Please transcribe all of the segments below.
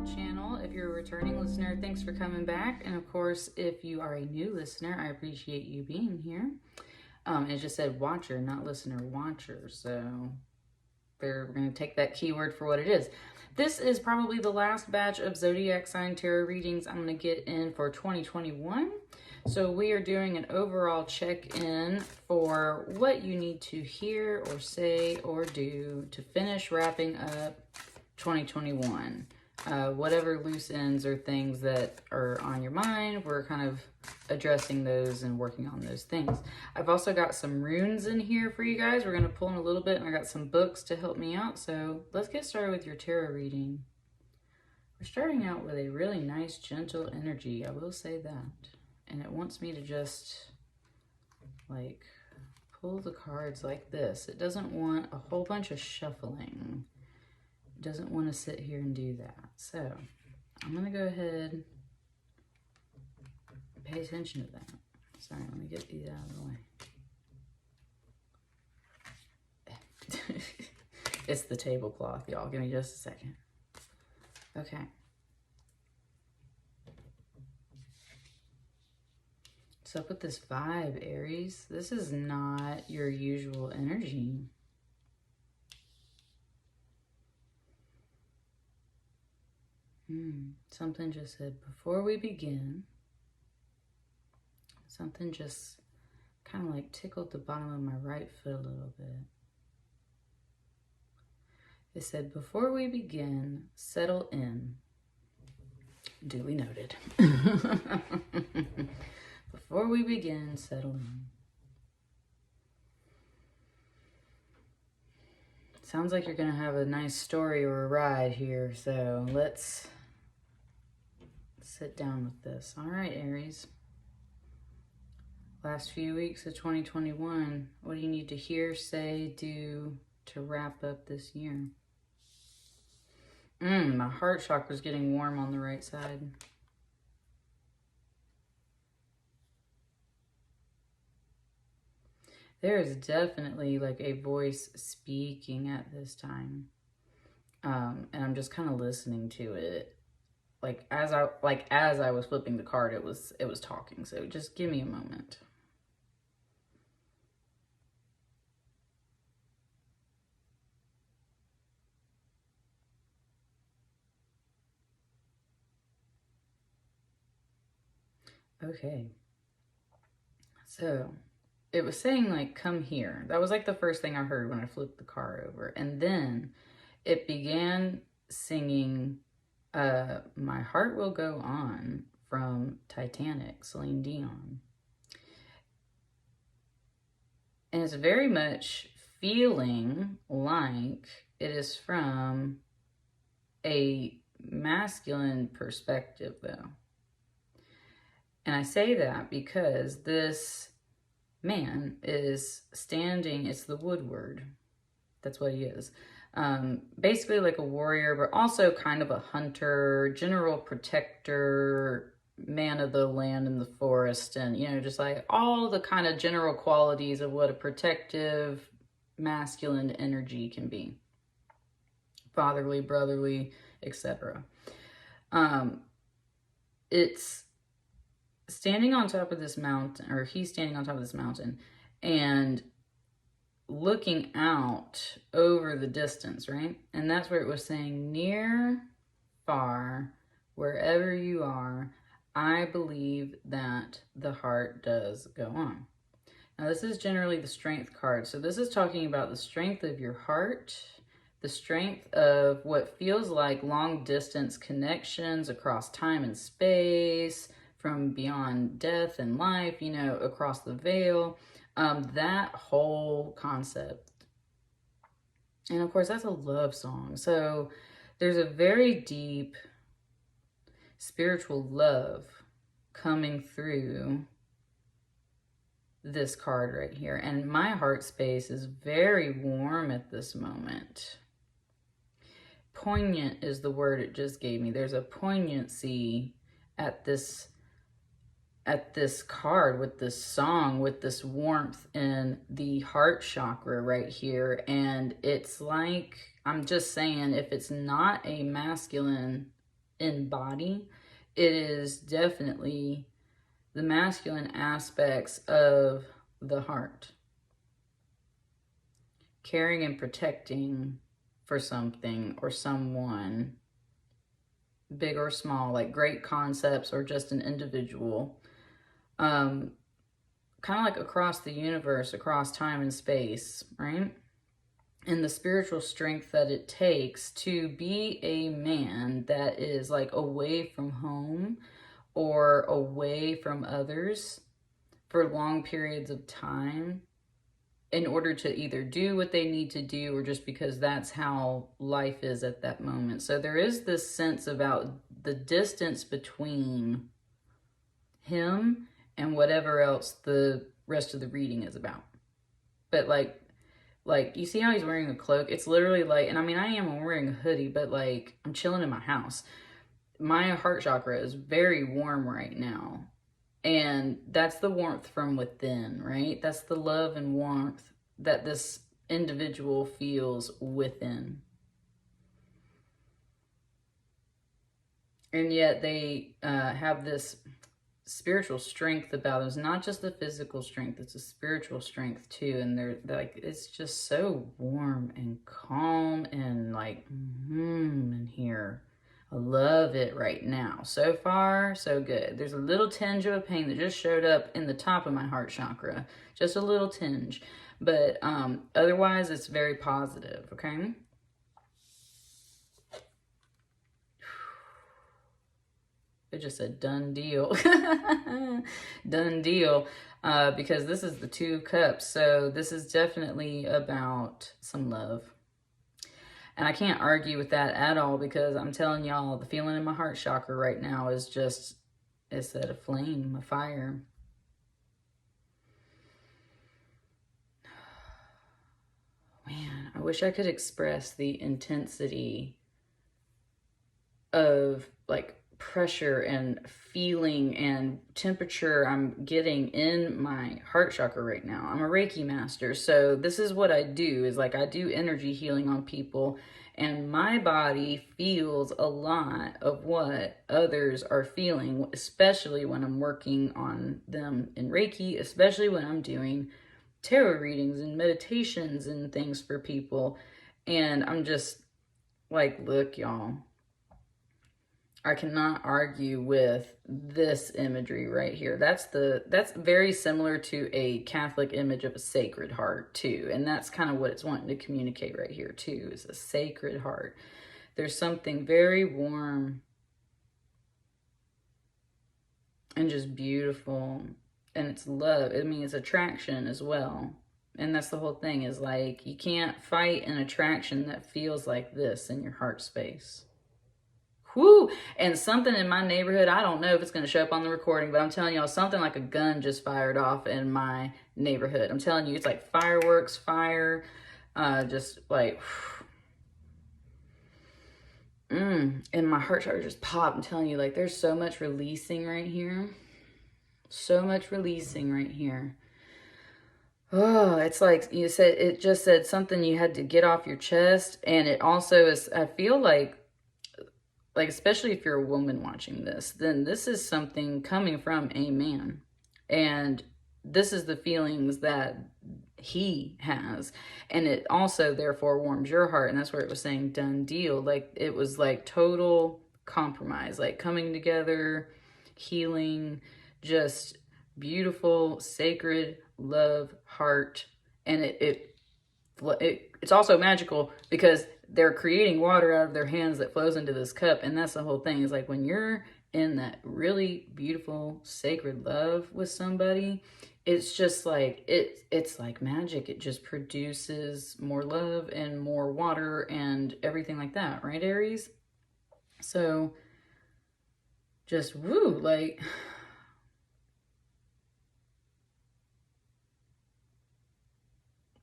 channel. If you're a returning listener, thanks for coming back. And of course, if you are a new listener, I appreciate you being here. It just said watcher, not listener, watcher. So we're going to take that keyword for what it is. This is probably the last batch of zodiac sign tarot readings I'm going to get in for 2021. So we are doing an overall check-in for what you need to hear or say or do to finish wrapping up 2021. Whatever loose ends or things that are on your mind, we're kind of addressing those and working on those things. I've also got some runes in here for you guys. We're going to pull in a little bit, and I got some books to help me out. So let's get started with your tarot reading. We're starting out with a really nice, gentle energy. I will say that. And it wants me to just like pull the cards like this. It doesn't want a whole bunch of shuffling. It doesn't want to sit here and do that. So I'm going to go ahead and pay attention to that. Sorry, let me get these out of the way. It's the tablecloth, y'all. Give me just a second. Okay. What's up with this vibe, Aries? This is not your usual energy. Something just said, before we begin, something just kind of like tickled the bottom of my right foot a little bit. It said, before we begin, settle in. Duly noted. Before we begin, settle in. Sounds like you're going to have a nice story or a ride here, so let's sit down with this. All right, Aries. Last few weeks of 2021, what do you need to hear, say, do to wrap up this year? My heart chakra's getting warm on the right side. There is definitely like a voice speaking at this time. And I'm just kind of listening to it. Like as I was flipping the card, it was talking. So just give me a moment. Okay. So it was saying like, come here. That was like the first thing I heard when I flipped the card over. And then it began singing My Heart Will Go On from Titanic, Celine Dion. And it's very much feeling like it is from a masculine perspective though. And I say that because this man is standing, it's the wood word. That's what he is. Basically like a warrior, but also kind of a hunter, general protector, man of the land and the forest, and, you know, just like all the kind of general qualities of what a protective masculine energy can be. Fatherly, brotherly, etc. It's standing on top of this mountain, or he's standing on top of this mountain and looking out over the distance, right? And that's where it was saying, near, far, wherever you are, I believe that the heart does go on. Now, this is generally the strength card. So this is talking about the strength of your heart, the strength of what feels like long distance connections across time and space, from beyond death and life, you know, across the veil, that whole concept. And of course, that's a love song. So there's a very deep spiritual love coming through this card right here. And my heart space is very warm at this moment. Poignant is the word it just gave me. There's a poignancy at this card, with this song, with this warmth in the heart chakra right here. And it's like, I'm just saying, if it's not a masculine in body, it is definitely the masculine aspects of the heart. Caring and protecting for something or someone, big or small, like great concepts or just an individual. Kind of like across the universe, across time and space, right? And the spiritual strength that it takes to be a man that is like away from home or away from others for long periods of time in order to either do what they need to do or just because that's how life is at that moment. So there is this sense about the distance between him and whatever else the rest of the reading is about. But like you see how he's wearing a cloak? It's literally like, and I mean, I am wearing a hoodie, but like I'm chilling in my house. My heart chakra is very warm right now. And that's the warmth from within, right? That's the love and warmth that this individual feels within. And yet they have this spiritual strength about them. It's not just the physical strength, it's a spiritual strength too. And they're like, it's just so warm and calm and like, in here. I love it right now. So far, so good. There's a little tinge of pain that just showed up in the top of my heart chakra. Just a little tinge. But otherwise, it's very positive, okay? It just said done deal. Done deal. Because this is the 2 of Cups. So this is definitely about some love. And I can't argue with that at all because I'm telling y'all, the feeling in my heart chakra right now is just, it's that a flame, a fire. Man, I wish I could express the intensity of like pressure and feeling and temperature I'm getting in my heart chakra right now. I'm a Reiki master, so this is what I do, is like I do energy healing on people, and my body feels a lot of what others are feeling, especially when I'm working on them in Reiki, especially when I'm doing tarot readings and meditations and things for people. And I'm just like, look, y'all, I cannot argue with this imagery right here. That's very similar to a Catholic image of a sacred heart too. And that's kind of what it's wanting to communicate right here too, is a sacred heart. There's something very warm and just beautiful. And it's love. I mean, it's attraction as well. And that's the whole thing, is like, you can't fight an attraction that feels like this in your heart space. Whoo! And something in my neighborhood, I don't know if it's going to show up on the recording, but I'm telling y'all, something like a gun just fired off in my neighborhood. I'm telling you, it's like fireworks, fire, just like, and my heart chakra just popped. I'm telling you, like, there's so much releasing right here. So much releasing right here. Oh, it's like you said, it just said something you had to get off your chest. And it also is, I feel like, especially if you're a woman watching this, then this is something coming from a man. And this is the feelings that he has. And it also, therefore, warms your heart. And that's where it was saying done deal. Like, it was like total compromise, like coming together, healing, just beautiful, sacred love, heart. And it's also magical because they're creating water out of their hands that flows into this cup. And that's the whole thing, is like, when you're in that really beautiful sacred love with somebody, it's just like, it's like magic. It just produces more love and more water and everything like that, right, Aries? So just woo, like,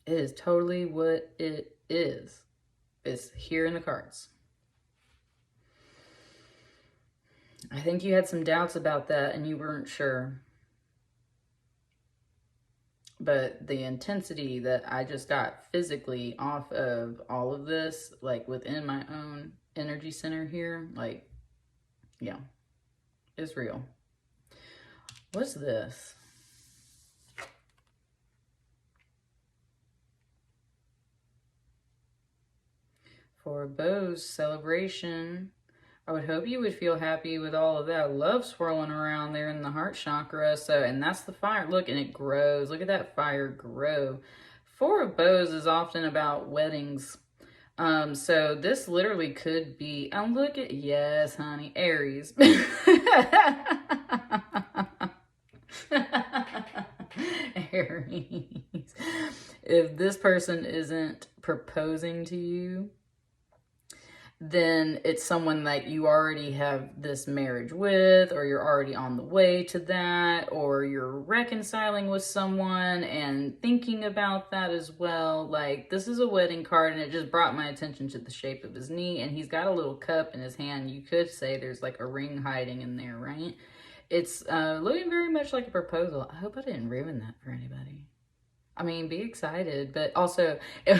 it is totally what it is. It's here in the cards. I think you had some doubts about that and you weren't sure. But the intensity that I just got physically off of all of this, like within my own energy center here, like, Yeah, it's real. What's this? For Bo's celebration, I would hope you would feel happy with all of that love swirling around there in the heart chakra. So, and that's the fire. Look, and it grows. Look at that fire grow. Four of Bows is often about weddings. So this literally could be, and look at, yes, honey, Aries. Aries. If this person isn't proposing to you, then it's someone that you already have this marriage with, or you're already on the way to that, or you're reconciling with someone and thinking about that as well. Like, this is a wedding card, and it just brought my attention to the shape of his knee, and he's got a little cup in his hand. You could say there's like a ring hiding in there, right? It's looking very much like a proposal. I hope I didn't ruin that for anybody. I mean, be excited, but also, and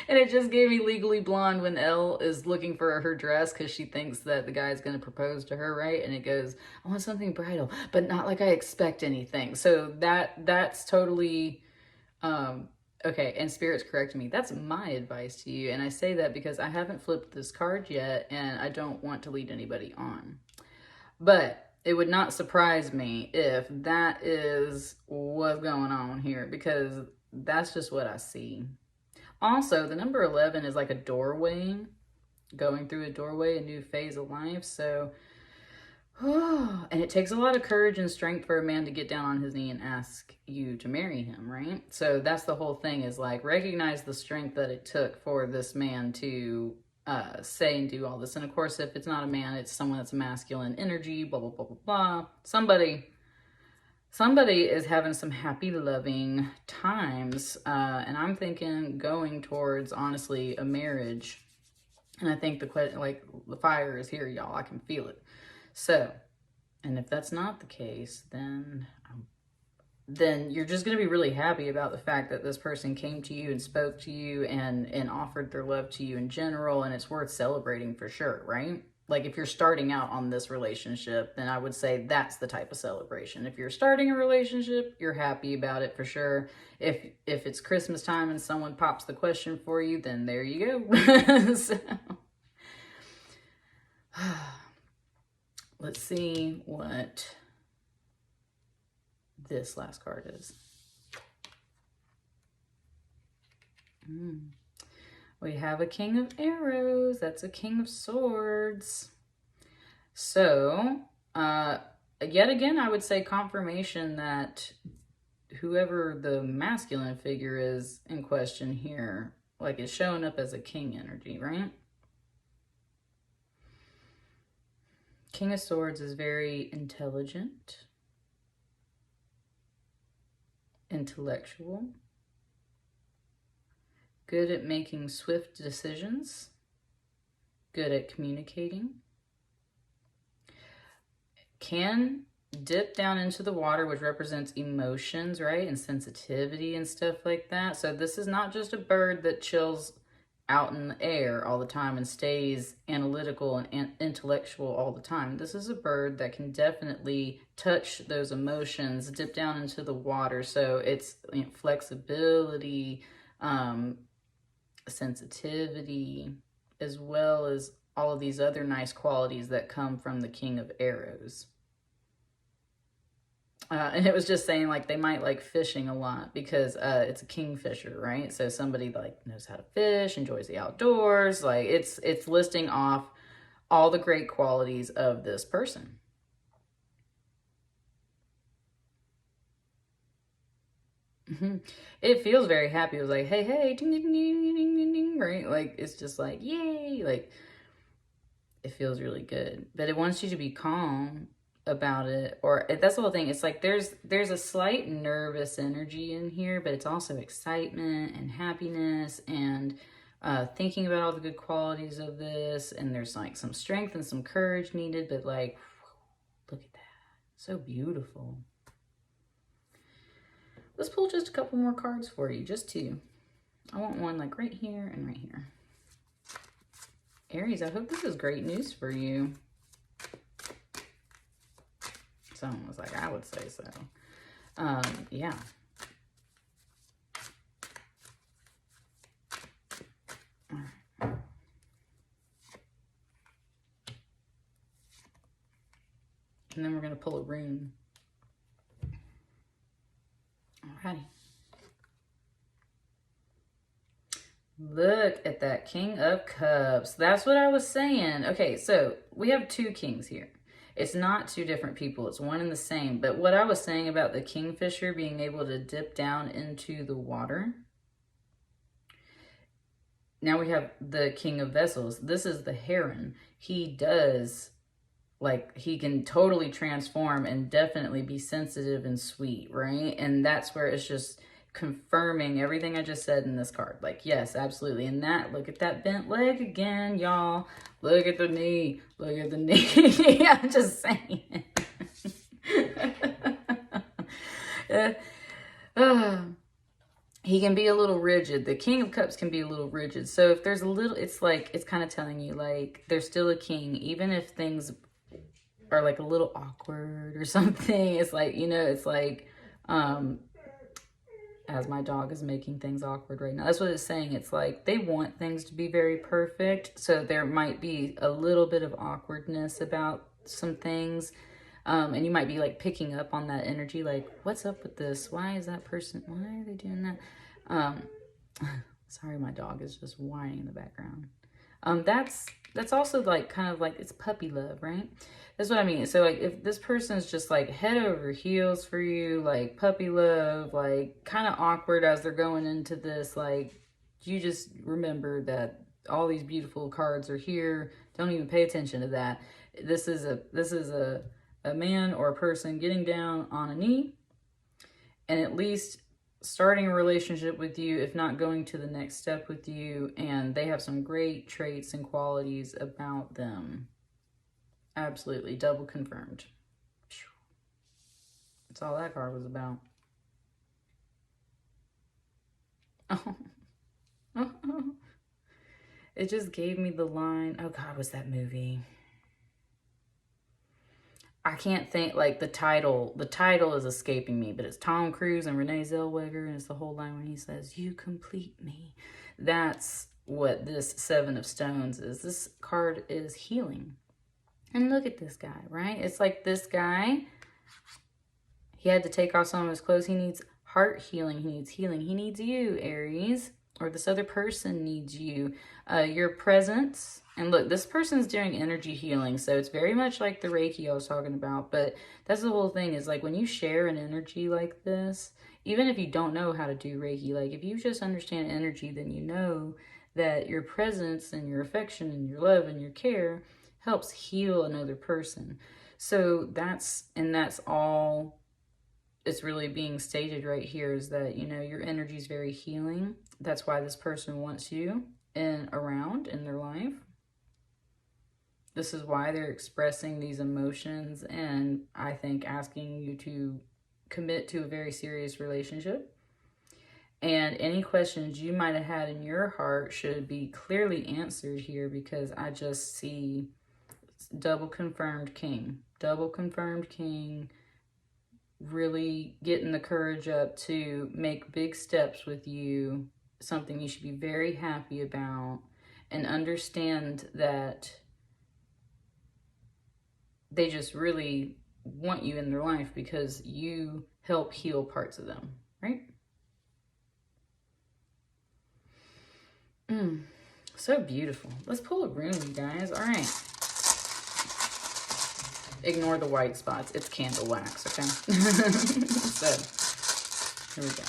it just gave me Legally Blonde when Elle is looking for her dress because she thinks that the guy's going to propose to her, right? And it goes, I want something bridal, but not like I expect anything. So that's totally, okay, and Spirit's correcting me. That's my advice to you, and I say that because I haven't flipped this card yet, and I don't want to lead anybody on. But it would not surprise me if that is what's going on here, because that's just what I see. Also, the number 11 is like a doorway, going through a doorway, a new phase of life. So, and it takes a lot of courage and strength for a man to get down on his knee and ask you to marry him, right? So that's the whole thing, is like, recognize the strength that it took for this man to say and do all this. And of course, if it's not a man, it's someone that's masculine energy, blah, blah, blah, blah, blah. Somebody is having some happy, loving times. And I'm thinking going towards, honestly, a marriage. And I think the fire is here, y'all. I can feel it. So, and if that's not the case, then you're just going to be really happy about the fact that this person came to you and spoke to you and offered their love to you in general, and it's worth celebrating for sure, right? Like, if you're starting out on this relationship, then I would say that's the type of celebration. If you're starting a relationship, you're happy about it for sure. If it's Christmas time and someone pops the question for you, then there you go. So, let's see what this last card is. We have a King of Arrows. That's a King of Swords. So, yet again, I would say confirmation that whoever the masculine figure is in question here, like, is showing up as a king energy, right? King of Swords is very intelligent, intellectual, good at making swift decisions, good at communicating, can dip down into the water, which represents emotions, right, and sensitivity and stuff like that. So this is not just a bird that chills out in the air all the time and stays analytical and intellectual all the time. This is a bird that can definitely touch those emotions, dip down into the water. So it's, you know, flexibility, sensitivity, as well as all of these other nice qualities that come from the King of Arrows. And it was just saying, like, they might like fishing a lot because it's a kingfisher, right? So somebody like knows how to fish, enjoys the outdoors. Like, it's listing off all the great qualities of this person. It feels very happy. It was like, hey, hey, ding, ding, ding, ding, ding, ding, right? Like, it's just like, yay. Like, it feels really good. But it wants you to be calm about it, or that's the whole thing. It's like there's a slight nervous energy in here, but it's also excitement and happiness and thinking about all the good qualities of this, and there's like some strength and some courage needed, but like, look at that, so beautiful. Let's pull just a couple more cards for you, just two. I want one like right here and right here. Aries, I hope this is great news for you. Someone was like, I would say so. Yeah. And then we're going to pull a rune. Alrighty. Look at that King of Cups. That's what I was saying. Okay, so we have two kings here. It's not two different people. It's one and the same. But what I was saying about the kingfisher being able to dip down into the water. Now we have the King of Vessels. This is the heron. He does, like, he can totally transform and definitely be sensitive and sweet, right? And that's where it's just confirming everything I just said in this card. Like, yes, absolutely. And that, look at that bent leg again, y'all. Look at the knee. Look at the knee. I'm just saying. He can be a little rigid. The King of Cups can be a little rigid. So if there's a little, it's like, it's kind of telling you, like, there's still a king. Even if things are like a little awkward or something, it's like, you know, it's like, as my dog is making things awkward right now. That's what it's saying. It's like they want things to be very perfect. So there might be a little bit of awkwardness about some things. And you might be like picking up on that energy. Like, what's up with this? Why is that person? Why are they doing that? Sorry, my dog is just whining in the background. That's also like kind of like it's puppy love, right? That's what I mean. So like if this person's just like head over heels for you, like puppy love, like kind of awkward as they're going into this, like you just remember that all these beautiful cards are here. Don't even pay attention to that. This is a man or a person getting down on a knee and at least starting a relationship with you, if not going to the next step with you, and they have some great traits and qualities about them. Absolutely, double confirmed. That's all that card was about. Oh. It just gave me the line. Oh God, what's that movie? I can't think, like the title is escaping me, but it's Tom Cruise and Renee Zellweger, and it's the whole line when he says, "You complete me." That's what this Seven of Stones is. This card is healing. And look at this guy, right? It's like this guy, he had to take off some of his clothes. He needs heart healing. He needs healing. He needs you, Aries, or this other person needs you. Your presence. And look, this person's doing energy healing, so it's very much like the Reiki I was talking about. But that's the whole thing, is like when you share an energy like this, even if you don't know how to do Reiki, like if you just understand energy, then you know that your presence and your affection and your love and your care helps heal another person. So that's all it's really being stated right here, is that, you know, your energy is very healing. That's why this person wants you around in their life. This is why they're expressing these emotions and I think asking you to commit to a very serious relationship. And any questions you might have had in your heart should be clearly answered here, because I just see double confirmed king. Double confirmed king, really getting the courage up to make big steps with you. Something you should be very happy about, and understand that they just really want you in their life because you help heal parts of them, right? So beautiful. Let's pull a rune, you guys. All right. Ignore the white spots. It's candle wax, okay? So, here we go.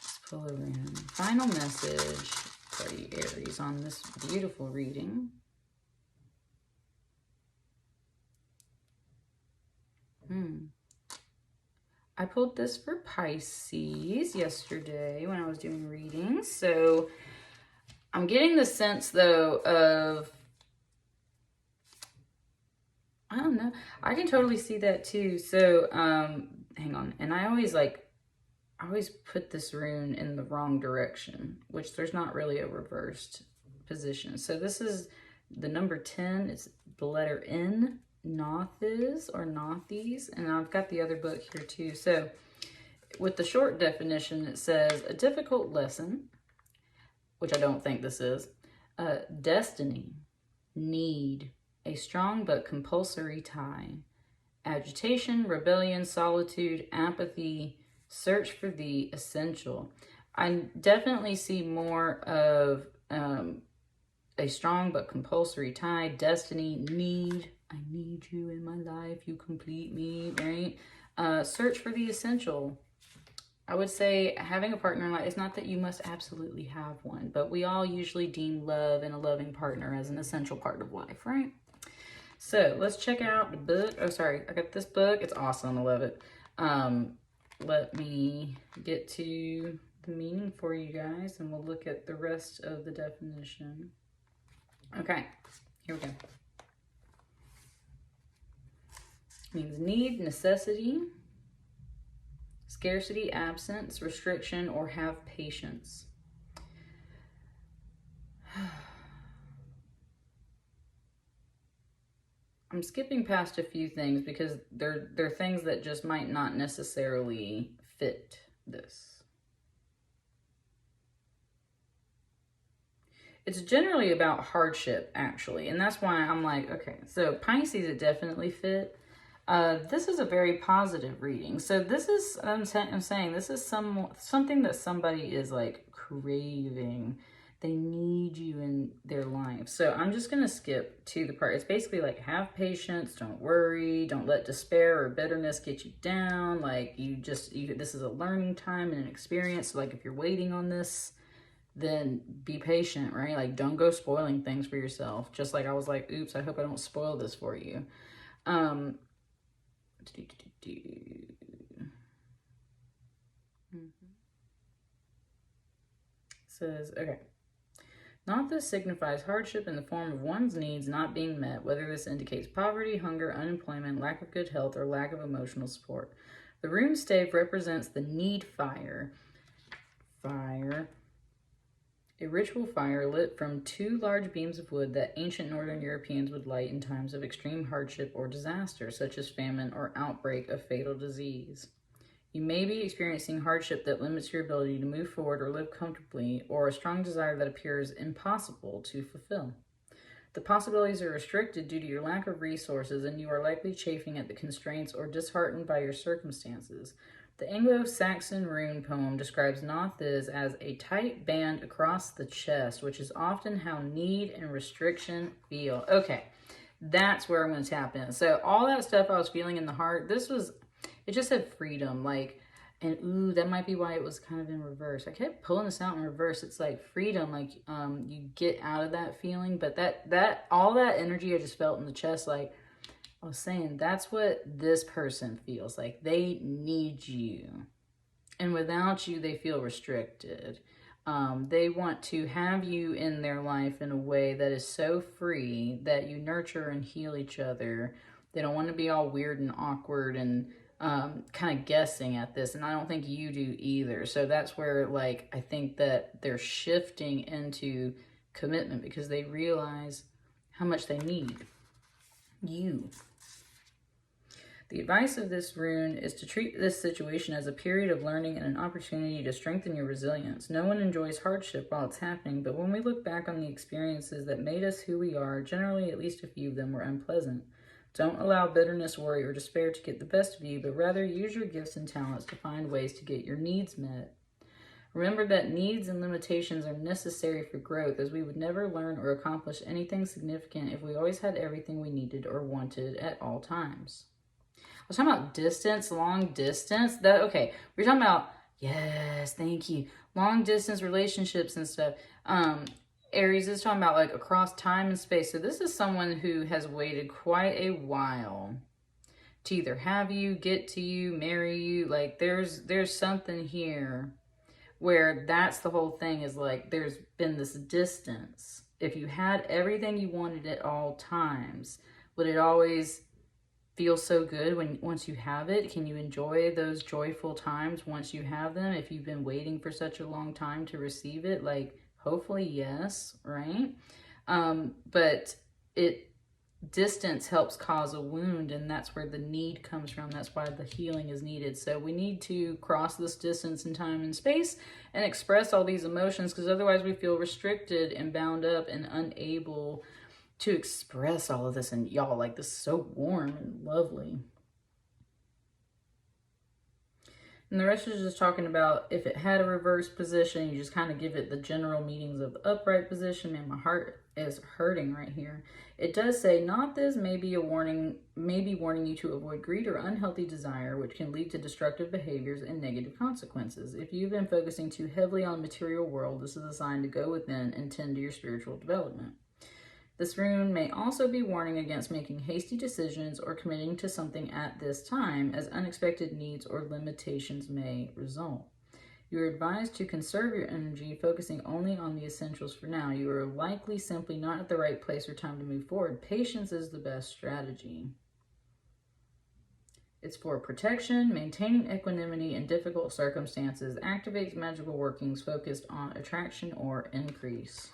Let's pull a rune. Final message for you, Aries, on this beautiful reading. I pulled this for Pisces yesterday when I was doing readings. So I'm getting the sense, though, of, I don't know. I can totally see that too. So, hang on. And I always put this rune in the wrong direction, which there's not really a reversed position. So this is the number 10. It's the letter N. Nothes or Nothies, and I've got the other book here too. So with the short definition, it says a difficult lesson, which I don't think this is, destiny, need, a strong but compulsory tie, agitation, rebellion, solitude, apathy, search for the essential. I definitely see more of a strong but compulsory tie, destiny, need. I need you in my life. You complete me, right? Search for the essential. I would say having a partner in life, it's not that you must absolutely have one, but we all usually deem love and a loving partner as an essential part of life, right? So let's check out the book. Oh, sorry. I got this book. It's awesome. I love it. Let me get to the meaning for you guys, and we'll look at the rest of the definition. Okay, here we go. It means need, necessity, scarcity, absence, restriction, or have patience. I'm skipping past a few things because they're things that just might not necessarily fit this. It's generally about hardship, actually, and that's why I'm like, okay, so Pisces, it definitely fit. This is a very positive reading. So this is, I'm saying, this is something that somebody is like craving. They need you in their life. So I'm just going to skip to the part. It's basically like, have patience, don't worry, don't let despair or bitterness get you down. Like this is a learning time and an experience. So like if you're waiting on this, then be patient, right? Like don't go spoiling things for yourself. Just like I was like, oops, I hope I don't spoil this for you. Says, okay. Not this signifies hardship in the form of one's needs not being met, whether this indicates poverty, hunger, unemployment, lack of good health, or lack of emotional support. The rune stave represents the need fire. Fire. A ritual fire lit from two large beams of wood that ancient Northern Europeans would light in times of extreme hardship or disaster, such as famine or outbreak of fatal disease. You may be experiencing hardship that limits your ability to move forward or live comfortably, or a strong desire that appears impossible to fulfill. The possibilities are restricted due to your lack of resources, and you are likely chafing at the constraints or disheartened by your circumstances. The Anglo-Saxon rune poem describes Nothes as a tight band across the chest, which is often how need and restriction feel. Okay, that's where I'm going to tap in. So all that stuff I was feeling in the heart, it just said freedom, like, and ooh, that might be why it was kind of in reverse. I kept pulling this out in reverse. It's like freedom, like you get out of that feeling, but that all that energy I just felt in the chest, like I was saying, that's what this person feels like. They need you, and without you, they feel restricted. They want to have you in their life in a way that is so free that you nurture and heal each other. They don't want to be all weird and awkward and kind of guessing at this, and I don't think you do either. So that's where, like, I think that they're shifting into commitment because they realize how much they need you. The advice of this rune is to treat this situation as a period of learning and an opportunity to strengthen your resilience. No one enjoys hardship while it's happening, but when we look back on the experiences that made us who we are, generally at least a few of them were unpleasant. Don't allow bitterness, worry, or despair to get the best of you, but rather use your gifts and talents to find ways to get your needs met. Remember that needs and limitations are necessary for growth, as we would never learn or accomplish anything significant if we always had everything we needed or wanted at all times. I was talking about distance, long distance. Okay, we're talking about, yes, thank you, long distance relationships and stuff. Aries is talking about like across time and space. So this is someone who has waited quite a while to either have you, get to you, marry you. Like there's something here where that's the whole thing, is like there's been this distance. If you had everything you wanted at all times, would it always feel so good once you have it? Can you enjoy those joyful times once you have them if you've been waiting for such a long time to receive it? Like, hopefully, yes, right? But distance helps cause a wound, and that's where the need comes from. That's why the healing is needed. So we need to cross this distance in time and space and express all these emotions, because otherwise we feel restricted and bound up and unable to express all of this. And y'all, like, this is so warm and lovely. And the rest is just talking about if it had a reverse position, you just kind of give it the general meanings of the upright position. Man, my heart is hurting right here. It does say, not this may be warning you to avoid greed or unhealthy desire, which can lead to destructive behaviors and negative consequences. If you've been focusing too heavily on the material world, this is a sign to go within and tend to your spiritual development. This rune may also be warning against making hasty decisions or committing to something at this time, as unexpected needs or limitations may result. You are advised to conserve your energy, focusing only on the essentials for now. You are likely simply not at the right place or time to move forward. Patience is the best strategy. It's for protection, maintaining equanimity in difficult circumstances, activates magical workings focused on attraction or increase.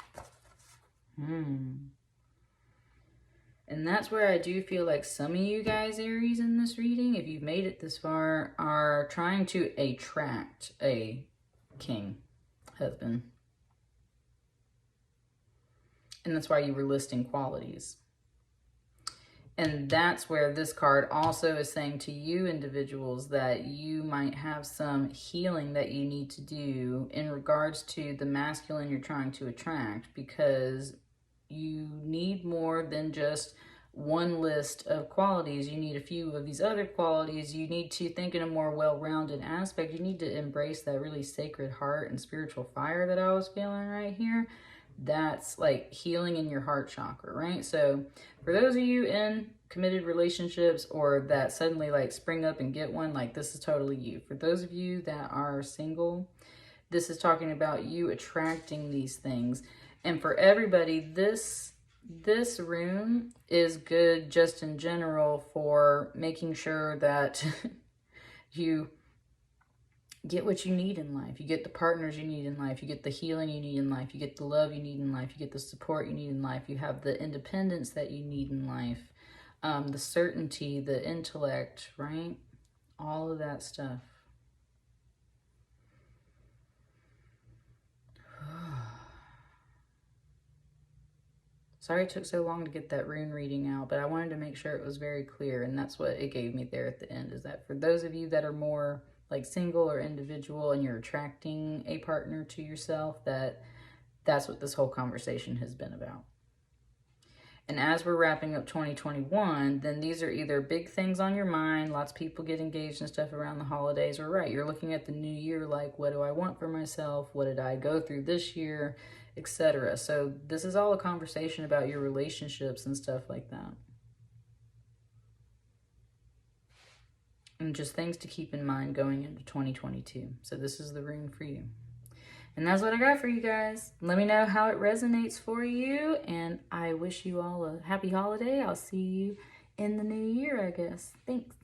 And that's where I do feel like some of you guys, Aries, in this reading, if you've made it this far, are trying to attract a king husband. And that's why you were listing qualities. And that's where this card also is saying to you individuals that you might have some healing that you need to do in regards to the masculine you're trying to attract, because you need more than just one list of qualities. You need a few of these other qualities. You need to think in a more well-rounded aspect. You need to embrace that really sacred heart and spiritual fire that I was feeling right here. That's like healing in your heart chakra, right? So for those of you in committed relationships or that suddenly like spring up and get one, like this is totally you. For those of you that are single, this is talking about you attracting these things. And for everybody, this rune is good just in general for making sure that you get what you need in life. You get the partners you need in life. You get the healing you need in life. You get the love you need in life. You get the support you need in life. You have the independence that you need in life. The certainty, the intellect, right? All of that stuff. Sorry it took so long to get that rune reading out, but I wanted to make sure it was very clear, and that's what it gave me there at the end, is that for those of you that are more like single or individual and you're attracting a partner to yourself, that's what this whole conversation has been about. And as we're wrapping up 2021, then these are either big things on your mind, lots of people get engaged and stuff around the holidays, or right, you're looking at the new year like, what do I want for myself? What did I go through this year? Etc. So this is all a conversation about your relationships and stuff like that. And just things to keep in mind going into 2022. So this is the rune for you. And that's what I got for you guys. Let me know how it resonates for you. And I wish you all a happy holiday. I'll see you in the new year, I guess. Thanks.